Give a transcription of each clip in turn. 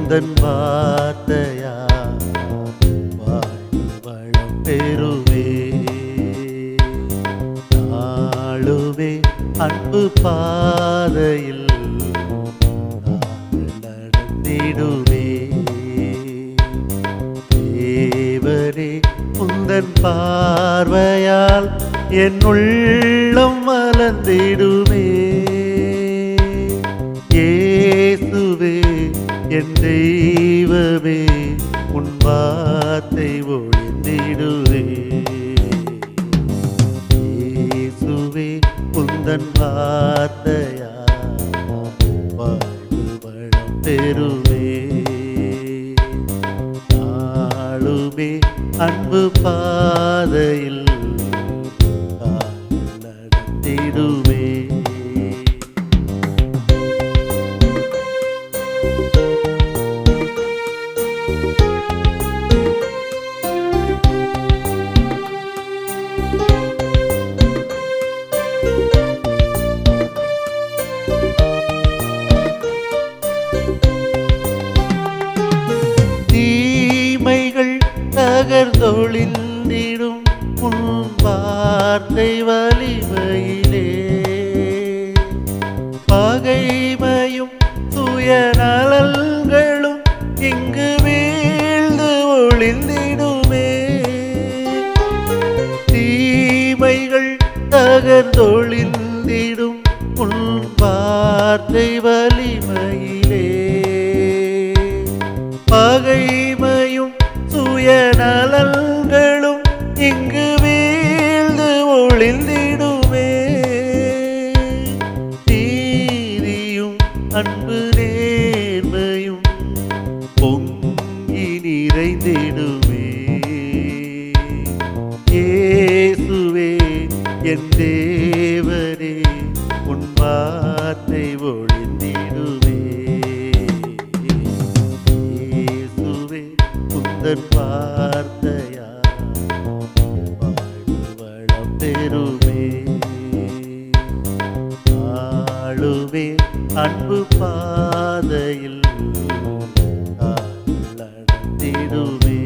உந்தன் வார்த்தையா வாழ்வு வளம் பெறுவே நாளுவே அன்பு பாதையில் நடந்திடுவே தேவரே உந்தன் பார்வையால் என் உள்ளம் மலர்ந்திடுமே இயேசுவே என் தெய்வமே உன் வார்த்தை ஒழிந்திடுவே இயேசுவே உந்தன் வார்த்தையா வாழ்வு வளம் பெறுவே நாளுமே அன்பு பாதையில் நடந்திடுவே தகர்ந்தொழிந்திடும் உன் வார்த்தை வலிமையிலே பகைமையும் சுயநலன்களும் இங்கு வீழ்ந்து ஒழிந்திடுமே தீமைகள் தகர்ந்தொழிந்திடும் உன் வார்த்தை வலிமையிலே பகைமையும் சுயநலன்களும் இங்கு வீழ்ந்து ஒழிந்திடுமே நீதியும் அன்பு நேர்மையும் பொங்கி நிறைந்திடுமே இயேசுவே என் தேவரே உன் வார்த்தை ஒழிந்திடுமே உந்தன் வார்த்தையா வாழ்வு வளம் பெறுமே நாளுமே அன்பு பாதையில் நடந்திடுமே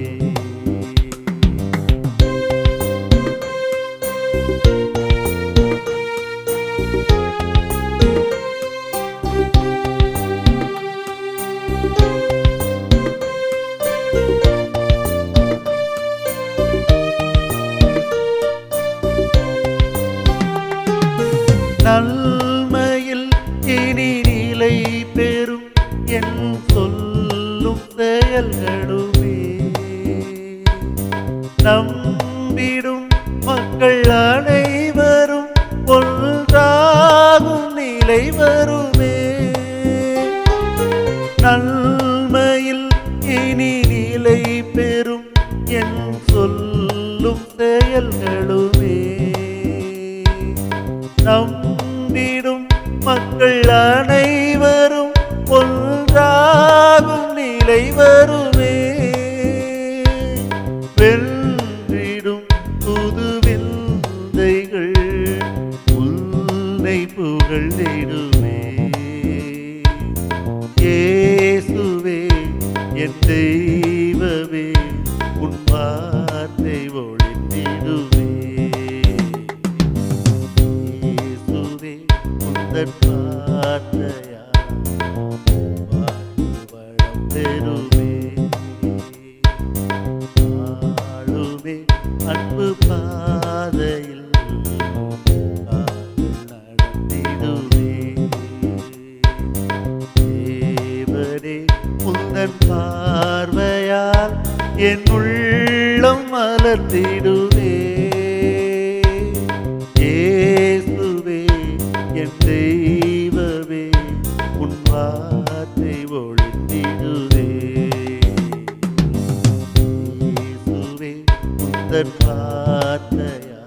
நல்மையில் இனி நிலை பெறும் என் சொல்லும் செயல்களுமே நம்பிடும் மக்கள் அனைவரும் ஒன்றாகும் நிலை வருமே நல்மையில் இனி நிலை பெறும் என் சொல்லும் செயல்களுமே நம்பிடும் மக்கள் அனைவரும் ஒன்றாகும் நிலை வருமே வென்றிடும் புது விந்தைகள் உன்னை புகழ்ந்திடுமே இயேசுவே என் தெய்வமே உன் வார்த்தை ஒழிந்திடுமே உந்தன் வார்த்தையா வாழ்வு வளம் பெறுமே நாளுமே அன்பு பாதையில் நடந்திடுமே தேவரே உந்தன் பார்வையால் என் உள்ளம் மலர்ந்திடுமே இயேசுவே என் தெய்வமே உன் வார்த்தை ஒழிந்திடுவே இயேசுவே உந்தன் வார்த்தையா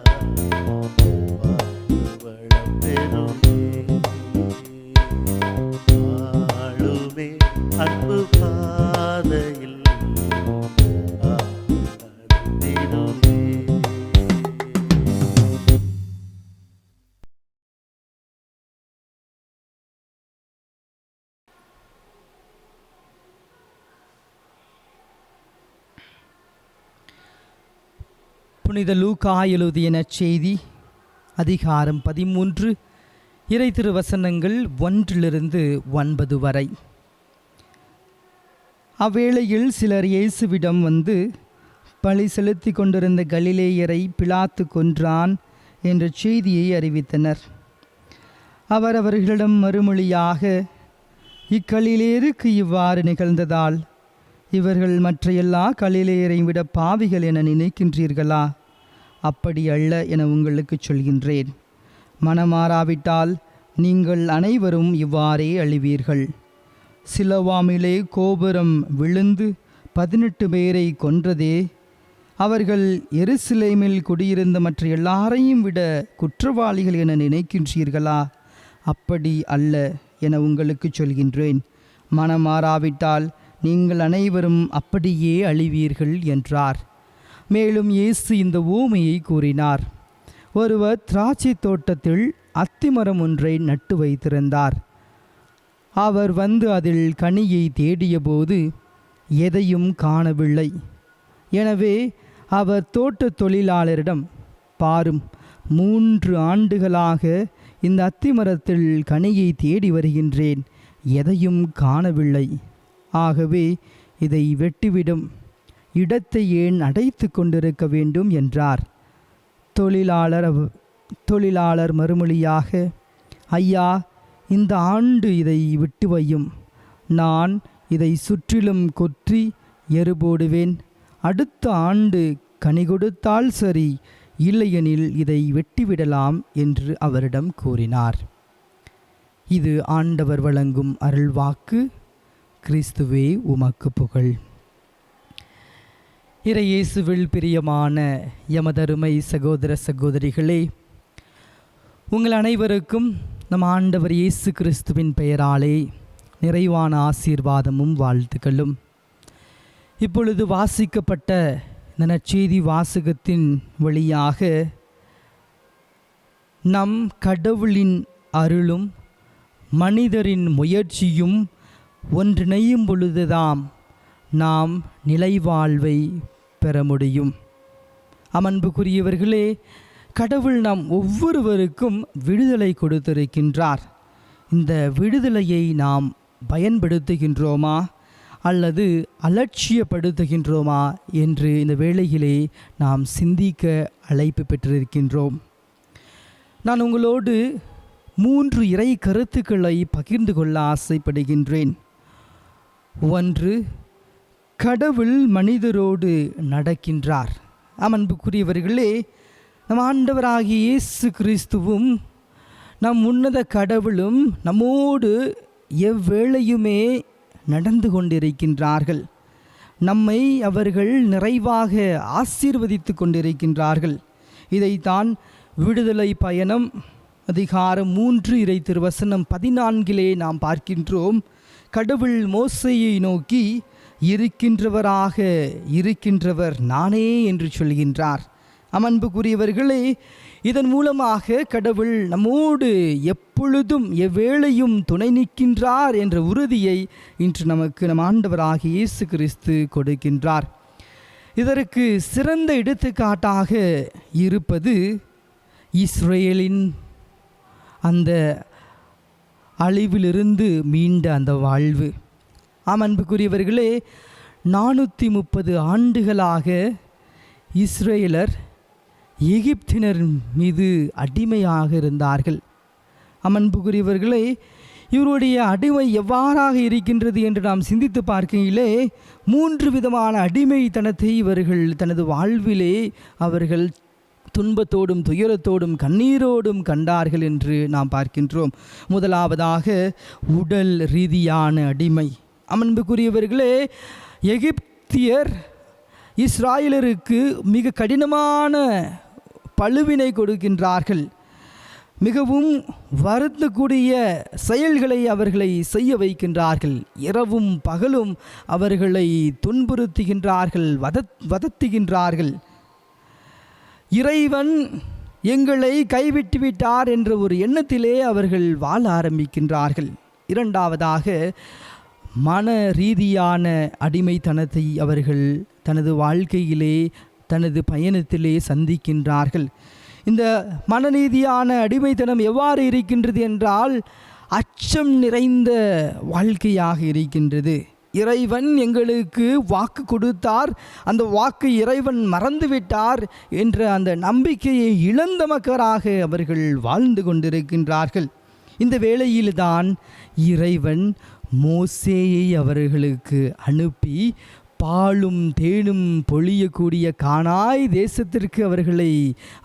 வாழ்வு வளம் பெறுமே நாளுமே அன்பு பாதையில் நடந்திடுமே. புனித லூக்கா எழுதிய நற்செய்தி அதிகாரம் 13 இறை திருவசனங்கள் 1-9 வரை. அவ்வேளையில் சிலர் இயேசுவிடம் வந்து, பலி செலுத்தி கொண்டிருந்த கலிலேயரை பிலாத்து கொன்றான் என்ற செய்தியை அறிவித்தனர். அவர் அவர்களிடம் மறுமொழியாக, இக்கலிலேயருக்கு இவ்வாறு நிகழ்ந்ததால் இவர்கள் மற்ற எல்லா கலிலேயரை விட பாவிகள் என நினைக்கின்றீர்களா? அப்படி அல்ல என உங்களுக்கு சொல்கின்றேன். மனமாறாவிட்டால் நீங்கள் அனைவரும் இவ்வாறே அழிவீர்கள். சிலோவாமிலே கோபுரம் விழுந்து 18 பேரை கொன்றதே, அவர்கள் எருசலேமில் குடியிருந்த மற்ற எல்லாரையும் விட குற்றவாளிகள் என நினைக்கின்றீர்களா? அப்படி அல்ல என உங்களுக்கு சொல்கின்றேன். மனமாறாவிட்டால் நீங்கள் அனைவரும் அப்படியே அழிவீர்கள் என்றார். மேலும் இயேசு இந்த ஊமையை கூறினார். ஒருவர் திராட்சை தோட்டத்தில் அத்திமரம் ஒன்றை நட்டு வைத்திருந்தார். அவர் வந்து அதில் கனியை தேடியபோது எதையும் காணவில்லை. எனவே அவர் தோட்ட தொழிலாளரிடம், பாரும், 3 ஆண்டுகளாக இந்த அத்திமரத்தில் கனியை தேடி வருகின்றேன், எதையும் காணவில்லை. ஆகவே இதை வெட்டிவிடும், இடத்தை ஏன் அடைத்து கொண்டிருக்க வேண்டும் என்றார். தொழிலாளர் மறுமொழியாக, ஐயா, இந்த ஆண்டு இதை விட்டு வையும். நான் இதை சுற்றிலும் கொற்றி எரு போடுவேன். அடுத்த ஆண்டு கனி கொடுத்தால் சரி, இல்லையெனில் இதை வெட்டிவிடலாம் என்று அவரிடம் கூறினார். இது ஆண்டவர் வழங்கும் அருள்வாக்கு. கிறிஸ்துவே உமக்கு புகழ். இறை இயேசுவில் பிரியமான எமதருமை சகோதர சகோதரிகளே, உங்கள் அனைவருக்கும் நம் ஆண்டவர் இயேசு கிறிஸ்துவின் பெயராலே நிறைவான ஆசீர்வாதமும் வாழ்த்துக்களும். இப்பொழுது வாசிக்கப்பட்ட இந்த நற்செய்தி வாசகத்தின் வழியாக நம் கடவுளின் அருளும் மனிதரின் முயற்சியும் ஒன்றிணையும் பொழுதுதாம் நாம் நிலைவாழ்வை பெற முடியும். அன்புக்குரியவர்களே, கடவுள் நாம் ஒவ்வொருவருக்கும் விடுதலை கொடுத்திருக்கின்றார். இந்த விடுதலையை நாம் பயன்படுத்துகின்றோமா அல்லது அலட்சியப்படுத்துகின்றோமா என்று இந்த வேளையிலே நாம் சிந்திக்க அழைப்பு பெற்றிருக்கின்றோம். நான் உங்களோடு 3 இறை கருத்துக்களை பகிர்ந்து கொள்ள ஆசைப்படுகின்றேன். 1, கடவுள் மனிதரோடு நடக்கின்றார். அன்புக்குரியவர்களே, நம் ஆண்டவராகிய இயேசு கிறிஸ்துவும் நம் உன்னத கடவுளும் நம்மோடு எவ்வேளையுமே நடந்து கொண்டிருக்கின்றார்கள். நம்மை அவர்கள் நிறைவாக ஆசீர்வதித்து கொண்டிருக்கின்றார்கள். இதைத்தான் விடுதலை பயணம் அதிகாரம் 3 இறை திருவசனம் 14 நாம் பார்க்கின்றோம். கடவுள் மோசேயை நோக்கி, இருக்கின்றவராக இருக்கின்றவர் நானே என்று சொல்கின்றார். அன்புக்குரியவர்களே, இதன் மூலமாக கடவுள் நம்மோடு எப்பொழுதும் எவ்வேளையும் துணை நிற்கின்றார் என்ற உறுதியை இன்று நமக்கு நம் ஆண்டவராகிய இயேசு கிறிஸ்து கொடுக்கின்றார். இதற்கு சிறந்த எடுத்துக்காட்டாக இருப்பது இஸ்ரேலின் அந்த அழிவிலிருந்து மீண்ட அந்த வாழ்வு. அன்புக்குரியவர்களே, 430 ஆண்டுகளாக இஸ்ரேலர் எகிப்தினர் மீது அடிமையாக இருந்தார்கள். அன்புக்குரியவர்களே, இவருடைய அடிமை எவ்வாறாக இருக்கின்றது என்று நாம் சிந்தித்து பார்க்கையிலே 3 விதமான அடிமைத்தனத்தை இவர்கள் தனது வாழ்விலே அவர்கள் துன்பத்தோடும் துயரத்தோடும் கண்ணீரோடும் கண்டார்கள் என்று நாம் பார்க்கின்றோம். முதலாவதாக உடல் ரீதியான அடிமை. அன்புக்குரியவர்களே, எகிப்தியர் இஸ்ராயலருக்கு மிக கடினமான பழுவினை கொடுக்கின்றார்கள். மிகவும் வருத்தக்கூடிய செயல்களை அவர்களை செய்ய வைக்கின்றார்கள். இரவும் பகலும் அவர்களை துன்புறுத்துகின்றார்கள், வதத்துகின்றார்கள். இறைவன் எங்களை கைவிட்டு விட்டார் என்ற ஒரு எண்ணத்திலே அவர்கள் வாழ ஆரம்பிக்கின்றார்கள். இரண்டாவதாக மன ரீதியான அடிமைத்தனத்தை அவர்கள் தனது வாழ்க்கையிலே தனது பயணத்திலே சந்திக்கின்றார்கள். இந்த மனநீதியான அடிமைத்தனம் எவ்வாறு இருக்கின்றது என்றால் அச்சம் நிறைந்த வாழ்க்கையாக இருக்கின்றது. இறைவன் எங்களுக்கு வாக்கு கொடுத்தார், அந்த வாக்கு இறைவன் மறந்துவிட்டார் என்ற அந்த நம்பிக்கையை இழந்த மக்களாக அவர்கள் வாழ்ந்து கொண்டிருக்கின்றார்கள். இந்த வேளையில்தான் இறைவன் மோசேயை அவர்களுக்கு அனுப்பி பாலும் தேனும் பொழியக்கூடிய கானாய் தேசத்திற்கு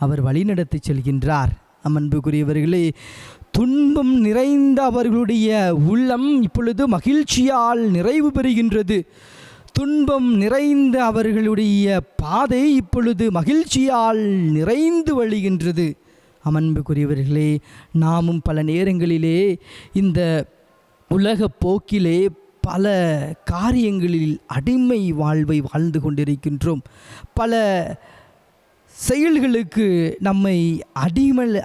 அவர் வழிநடத்தி செல்கின்றார். அன்புக்குரியவர்களே, துன்பம் நிறைந்த அவர்களுடைய உள்ளம் இப்பொழுது மகிழ்ச்சியால் நிறைவு பெறுகின்றது. துன்பம் நிறைந்த அவர்களுடைய பாதை இப்பொழுது மகிழ்ச்சியால் நிறைந்து வழிகின்றது. அன்புக்குரியவர்களே, நாமும் பல நேரங்களிலே இந்த உலக போக்கிலே பல காரியங்களில் அடிமை வாழ்வை வாழ்ந்து கொண்டிருக்கின்றோம். பல செயல்களுக்கு நம்மை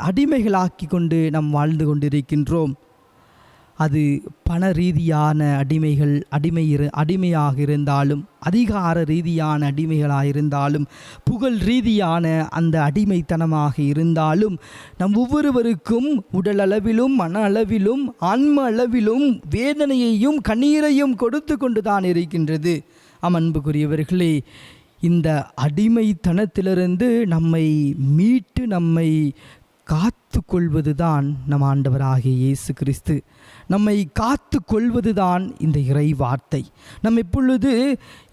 அடிமைகளாக்கி கொண்டு நாம் வாழ்ந்து கொண்டிருக்கின்றோம். அது பண ரீதியான அடிமையாக இருந்தாலும், அதிகார ரீதியான அடிமைகளாக இருந்தாலும், புகழ் ரீதியான அந்த அடிமைத்தனமாக இருந்தாலும், நம் ஒவ்வொருவருக்கும் உடல் அளவிலும் மன அளவிலும் ஆன்ம அளவிலும் வேதனையையும் கண்ணீரையும் கொடுத்து கொண்டு தான் இருக்கின்றது. அன்புக்குரியவர்களே, இந்த அடிமைத்தனத்திலிருந்து நம்மை மீட்டு நம்மை காத்து கொள்வது தான் நம் ஆண்டவராகிய இயேசு கிறிஸ்து. நம்மை காத்து கொள்வது தான் இந்த இறை வார்த்தை. நாம் எப்பொழுது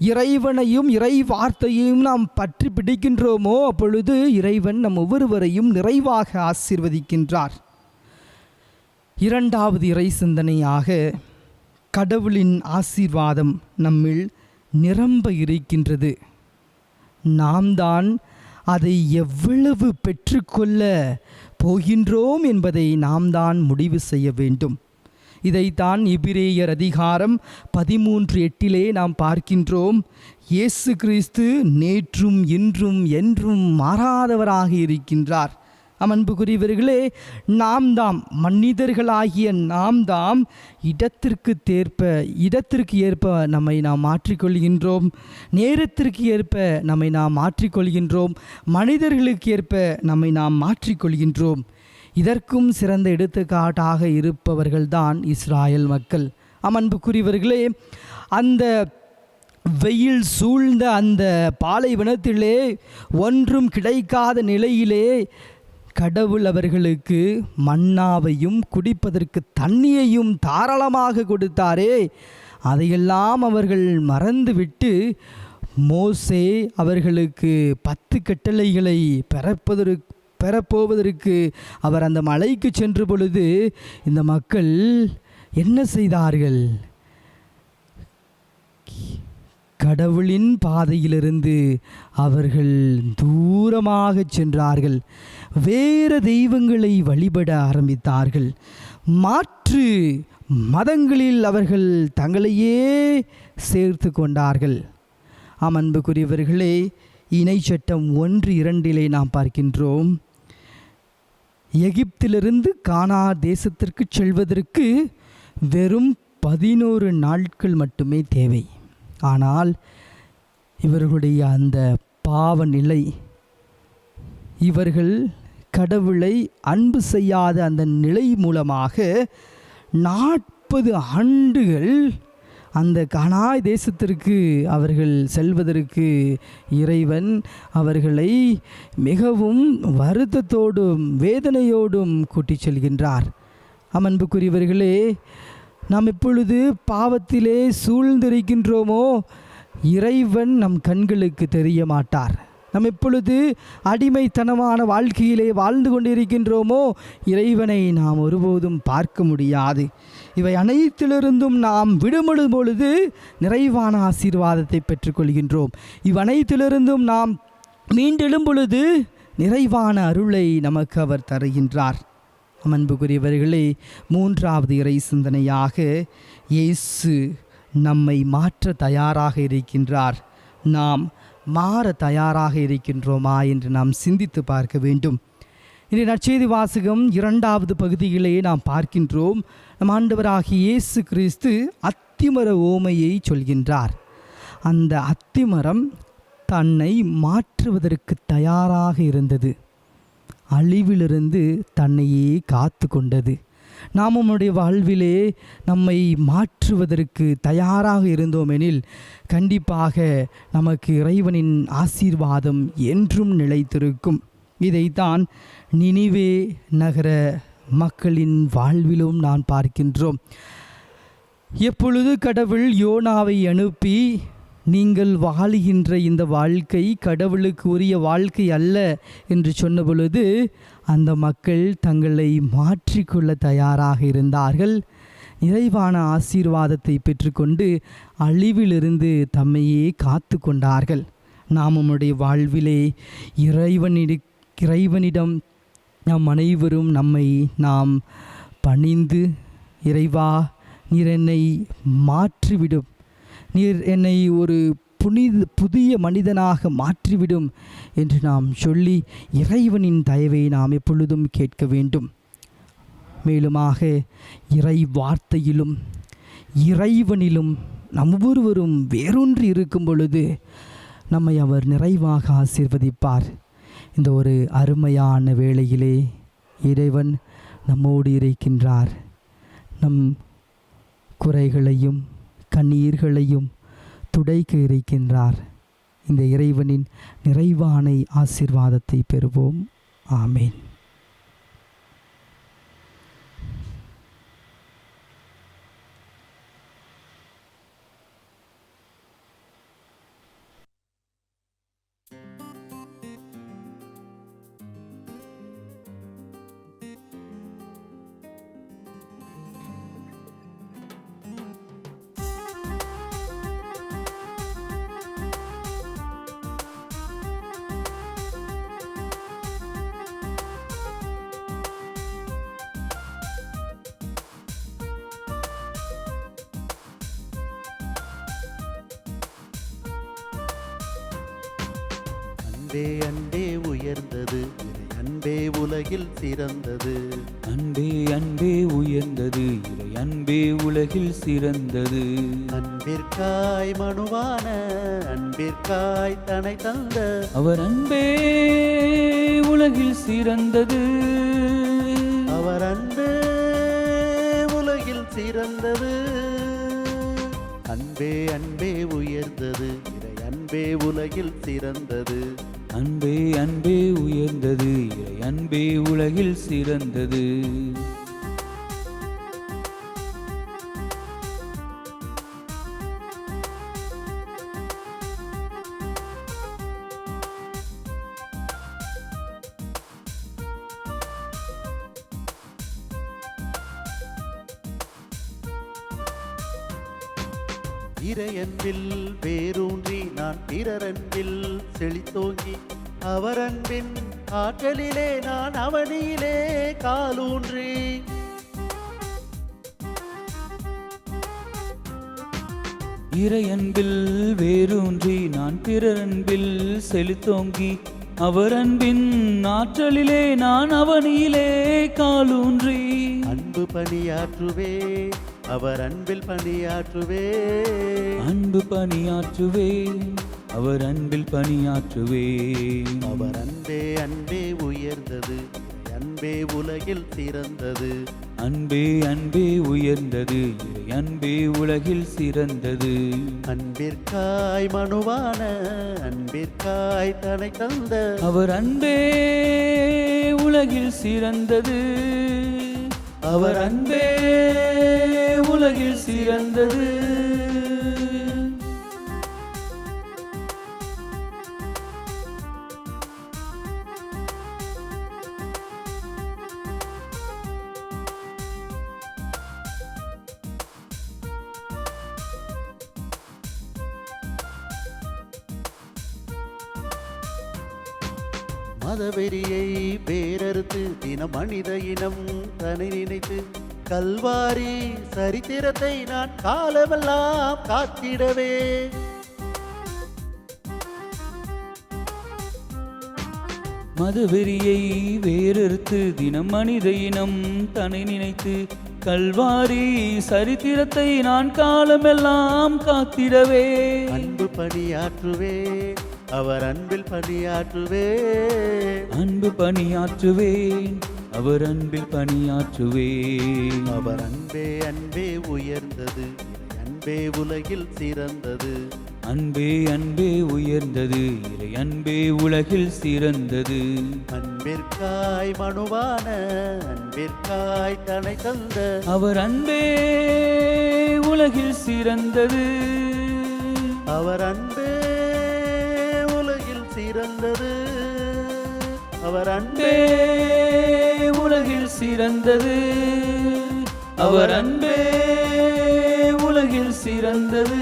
இறைவனையும் இறை வார்த்தையையும் நாம் பற்றி பிடிக்கின்றோமோ அப்பொழுது இறைவன் நம் ஒவ்வொருவரையும் நிறைவாக ஆசீர்வதிக்கின்றார். இரண்டாவது இறை சிந்தனையாக கடவுளின் ஆசீர்வாதம் நம்மில் நிரம்ப இருக்கின்றது. நாம் தான் அதை எவ்வளவு பெற்றுக்கொள்ள போகின்றோம் என்பதை நாம் தான் முடிவு செய்ய வேண்டும். இதைத்தான் எபிரேயர் அதிகாரம் 13:8 நாம் பார்க்கின்றோம். இயேசு கிறிஸ்து நேற்றும் இன்றும் என்றும் மாறாதவராக இருக்கின்றார். அன்புக்குரியவர்களே, நாம் தாம் மனிதர்களாகிய நாம் தாம் இடத்திற்கு ஏற்ப நம்மை நாம் மாற்றிக்கொள்கின்றோம். நேரத்திற்கு ஏற்ப நம்மை நாம் மாற்றிக்கொள்கின்றோம். மனிதர்களுக்கு ஏற்ப நம்மை நாம் மாற்றிக்கொள்கின்றோம். இதற்கும் சிறந்த எடுத்துக்காட்டாக இருப்பவர்கள்தான் இஸ்ராயல் மக்கள். அன்புக்குரியவர்களே, அந்த வெயில் சூழ்ந்த அந்த பாலைவனத்திலே ஒன்றும் கிடைக்காத நிலையிலே கடவுள் அவர்களுக்கு மன்னாவையும் குடிப்பதற்கு தண்ணியையும் தாராளமாக கொடுத்தாரே, அதையெல்லாம் அவர்கள் மறந்துவிட்டு மோசே அவர்களுக்கு 10 கட்டளைகளை பெறப்போவதற்கு அவர் அந்த மலைக்கு சென்ற பொழுது இந்த மக்கள் என்ன செய்தார்கள்? கடவுளின் பாதையிலிருந்து அவர்கள் தூரமாக சென்றார்கள். வேறு தெய்வங்களை வழிபட ஆரம்பித்தார்கள். மாற்று மதங்களில் அவர்கள் தங்களையே சேர்த்து கொண்டார்கள். அன்புக்குரியவர்களே, இணை சட்டம் 1:2 நாம் பார்க்கின்றோம். எகிப்திலிருந்து கானா தேசத்திற்கு செல்வதற்கு வெறும் 11 நாட்கள் மட்டுமே தேவை. ஆனால் இவர்களுடைய அந்த பாவ நிலை, இவர்கள் கடவுளை அன்பு செய்யாத அந்த நிலை மூலமாக 40 ஆண்டுகள் அந்த கானாய் தேசத்திற்கு அவர்கள் செல்வதற்கு இறைவன் அவர்களை மிகவும் வருத்தத்தோடும் வேதனையோடும் கூட்டிச் செல்கின்றார். அன்புக்குரியவர்களே, நாம் எப்பொழுது பாவத்திலே சூழ்ந்திருக்கின்றோமோ இறைவன் நம் கண்களுக்கு தெரிய மாட்டார். நாம் எப்பொழுது அடிமைத்தனமான வாழ்க்கையிலே வாழ்ந்து கொண்டிருக்கின்றோமோ இறைவனை நாம் ஒருபோதும் பார்க்க முடியாது. இவை அனைத்திலிருந்தும் நாம் விடுபடும் பொழுது நிறைவான ஆசீர்வாதத்தை பெற்றுக்கொள்கின்றோம். இவ்வனைத்திலிருந்தும் நாம் மீண்டெழும் பொழுது நிறைவான அருளை நமக்கு அவர் தருகின்றார். அன்புக்குரியவர்களே, 3வது இறை சிந்தனையாக இயேசு நம்மை மாற்ற தயாராக இருக்கின்றார். நாம் மாற தயாராக இருக்கின்றோமா என்று நாம் சிந்தித்து பார்க்க வேண்டும். இன்றைய நற்செய்தி வாசகம் 2வது பகுதியிலே நாம் பார்க்கின்றோம். நம் ஆண்டவராகிய இயேசு கிறிஸ்து அத்திமர ஓமையை சொல்கின்றார். அந்த அத்திமரம் தன்னை மாற்றுவதற்கு தயாராக இருந்தது. அழிவிலிருந்து தன்னையே காத்து கொண்டது. நாம் நம்முடைய வாழ்விலே நம்மை மாற்றுவதற்கு தயாராக இருந்தோமெனில் கண்டிப்பாக நமக்கு இறைவனின் ஆசீர்வாதம் என்றும் நிலைத்திருக்கும். இதைத்தான் நினிவே நகர மக்களின் வாழ்விலும் நான் பார்க்கின்றோம். எப்பொழுது கடவுள் யோனாவை அனுப்பி நீங்கள் வாழுகின்ற இந்த வாழ்க்கை கடவுளுக்கு உரிய வாழ்க்கை அல்ல என்று சொன்ன பொழுது அந்த மக்கள் தங்களை மாற்றிக்கொள்ள தயாராக இருந்தார்கள். நிறைவான ஆசீர்வாதத்தை பெற்றுக்கொண்டு அழிவிலிருந்து தம்மையே காத்து கொண்டார்கள். நாம் நம்முடைய வாழ்விலே இறைவனிடம் நாம் அனைவரும் நாம் பணிந்து, இறைவா நீர் என்னை மாற்றிவிடும், நீர் என்னை ஒரு புதிய மனிதனாக மாற்றிவிடும் என்று நாம் சொல்லி இறைவனின் தயவை நாம் எப்பொழுதும் கேட்க வேண்டும். மேலுமாக இறை வார்த்தையிலும் இறைவனிலும் நம் ஒவ்வொருவரும் வேரூன்றி இருக்கும் பொழுது நம்மை அவர் நிறைவாக ஆசீர்வதிப்பார். இந்த ஒரு அருமையான வேளையிலே இறைவன் நம்மோடு இருக்கின்றார். நம் குறைகளையும் கண்ணீர்களையும் துடைக்க இருக்கின்றார். இந்த இறைவனின் நிறைவான ஆசீர்வாதத்தை பெறுவோம். ஆமேன். அன்பே அன்பே உயர்ந்தது, அன்பே உலகில் சிறந்தது. அன்பே அன்பே உயர்ந்தது, இறை அன்பே உலகில் சிறந்தது. அன்பிற்காய் மனுவான, அன்பிற்காய் தனை தந்த அவர் அன்பே உலகில் சிறந்தது. அவர் அன்பே உலகில் சிறந்தது. அன்பே அன்பே உயர்ந்தது, இறை அன்பே உலகில் சிறந்தது. அன்பே அன்பே உயர்ந்தது, இறை அன்பே உலகில் சிறந்தது. இறையன்பில் வேரூன்றி நான் பிறரன்பில் செழித்தோங்கி, அவர் அன்பின் ஆற்றலிலே நான் அவனியிலே காலூன்றி. இறையன்பில் வேரூன்றி நான் பிறரன்பில் செழித்தோங்கி, அவர் அன்பின் ஆற்றலிலே நான் அவனியிலே காலூன்றி. அன்பு பணியாற்றுவே, அவர் அன்பில் பணியாற்றுவே. அன்பு பணியாற்றுவே, அவர் அன்பில் பணியாற்றுவே. அவர் அன்பே அன்பே உயர்ந்தது, அன்பே உலகில் சிறந்தது. அன்பே அன்பே உயர்ந்தது, இறை அன்பே உலகில் சிறந்தது. அன்பிற்காய் மனுவான, அன்பிற்காய் தனை தந்த அவர் அன்பே உலகில் சிறந்தது. அவர் அன்பே உலகில் சிறந்தது. மதவெறியை வேறறுத்து தின மனித இனம் தன்னை நினைத்து, கல்வாரி சரித்திரத்தை நான் காலமெல்லாம் காத்திடவே. மதவெறியை வேறறுத்து தினம் மனித இனம் தன்னை நினைத்து, கல்வாரி சரித்திரத்தை நான் காலமெல்லாம் காத்திடவே. அன்பு பணியாற்றுவே, அவர் அன்பில் பணியாற்றுவேன். அன்பு பணியாற்றுவேன், அவர் அன்பில் பணியாற்றுவேன். அவர் அன்பே அன்பே உயர்ந்தது, அன்பே உலகில் சிறந்தது. அன்பே அன்பே உயர்ந்தது, இறை அன்பே உலகில் சிறந்தது. அன்பிற்காய் மனுவான, அன்பிற்காய் தனை தந்த அவர் அன்பே உலகில் சிறந்தது. அவர் அன்பே உலகில் சிறந்தது. அவர் அன்பே உலகில் சிறந்தது. அவர் அன்பே உலகில் சிறந்தது.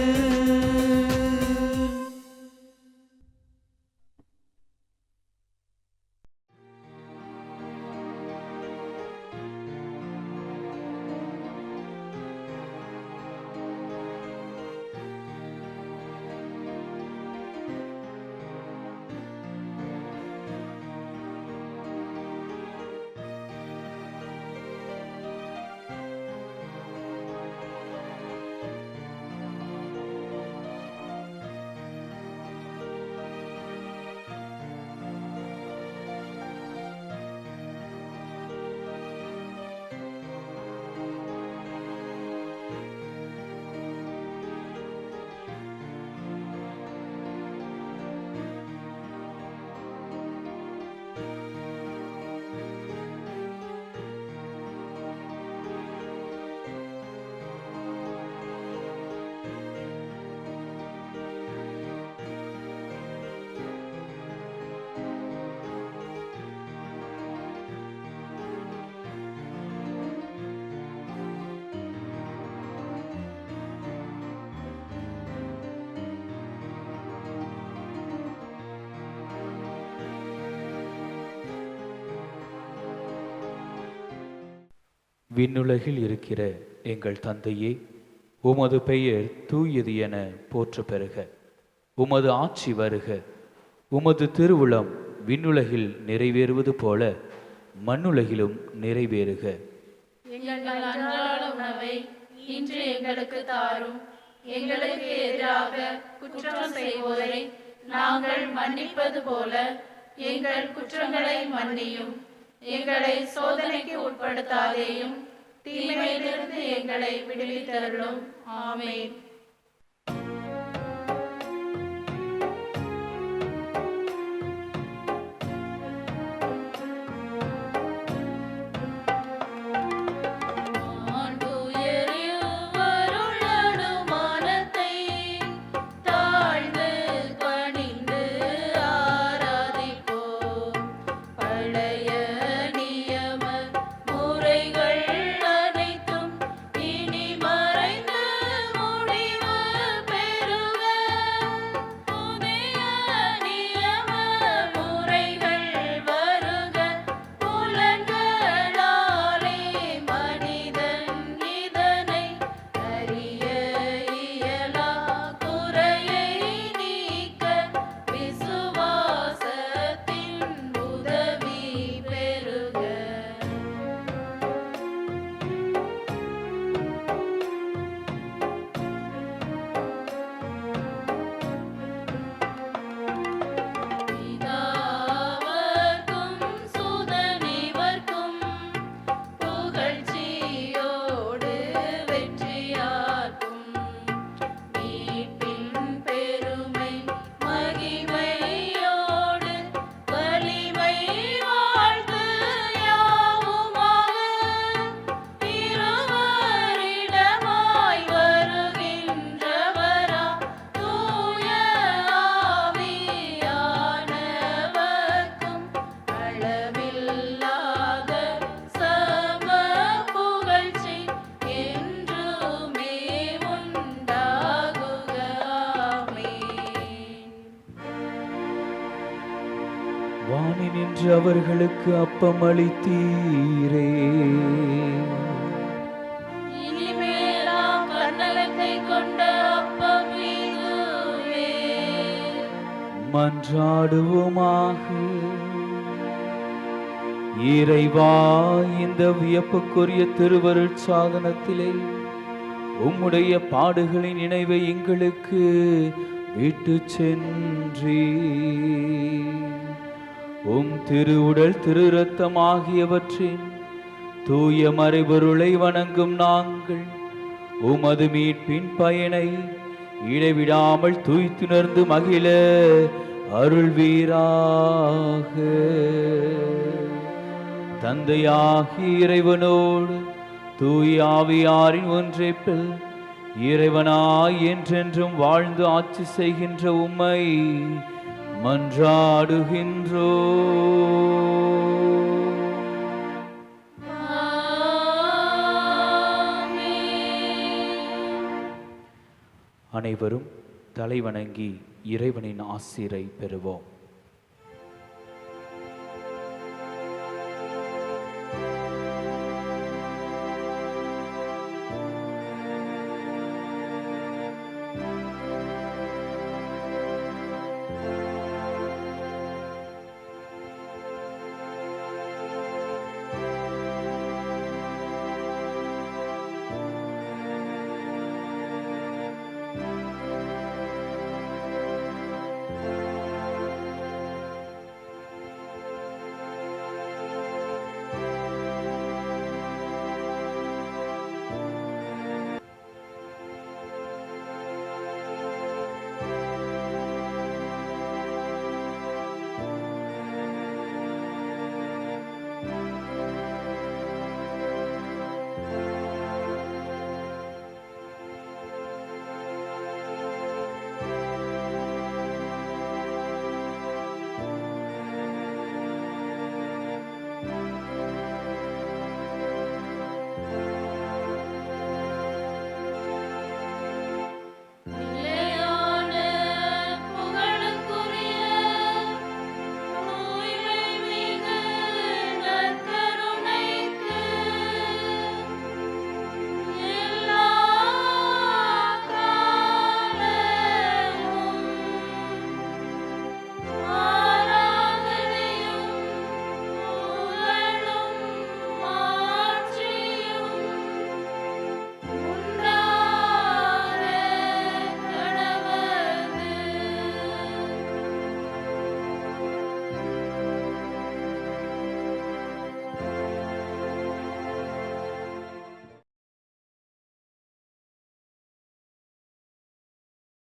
விண்ணுலகில் இருக்கிற எங்கள் தந்தையே, உமது பெயர் தூயது என போற்ற பெறுக. உமது ஆட்சி வருக. உமது திருவுளம் விண்ணுலகில் நிறைவேறுவது போல மண்ணுலகிலும் நிறைவேறுக. எங்கள் அன்றாட உணவை இன்று எங்களுக்கு தாரும். எங்களுக்கு எதிராக குற்றம் செய்வோரை நாங்கள் மன்னிப்பது போல எங்கள் குற்றங்களை மன்னியும். எங்களை சோதனைக்கு உட்படுத்தாதேயும், தீமையிலிருந்து எங்களை விடுவித்தருளும். ஆமென். வானினின்று அவர்களுக்கு அப்பம் அளித்தீரே, இனிமேலாம் கன்னலத்தை கொண்ட அப்பம் இதுவே. மன்றாடுவோமாக. இறைவா, இந்த வியப்புக்குரிய திருவருட் சாதனத்திலே உம்முடைய பாடுகளின் நினைவை எங்களுக்கு இட்டு சென்றீ. உம் திருவுடல் திரு இரத்தம் ஆகியவற்றின் தூய மறைபொருளை வணங்கும் நாங்கள் உமது மீட்பின் பயனை இடைவிடாமல் தூய்த்துணர்ந்து மகிழ அருள்வீராக. தந்தையாகி இறைவனோடு தூய ஆவியாரின் ஒன்றைப்பில் இறைவனாய் என்றென்றும் வாழ்ந்து ஆட்சி செய்கின்ற உம்மை மன்றாடுகின்றோ. அனைவரும் தலைவணங்கி இறைவனின் ஆசிரை பெறுவோம்.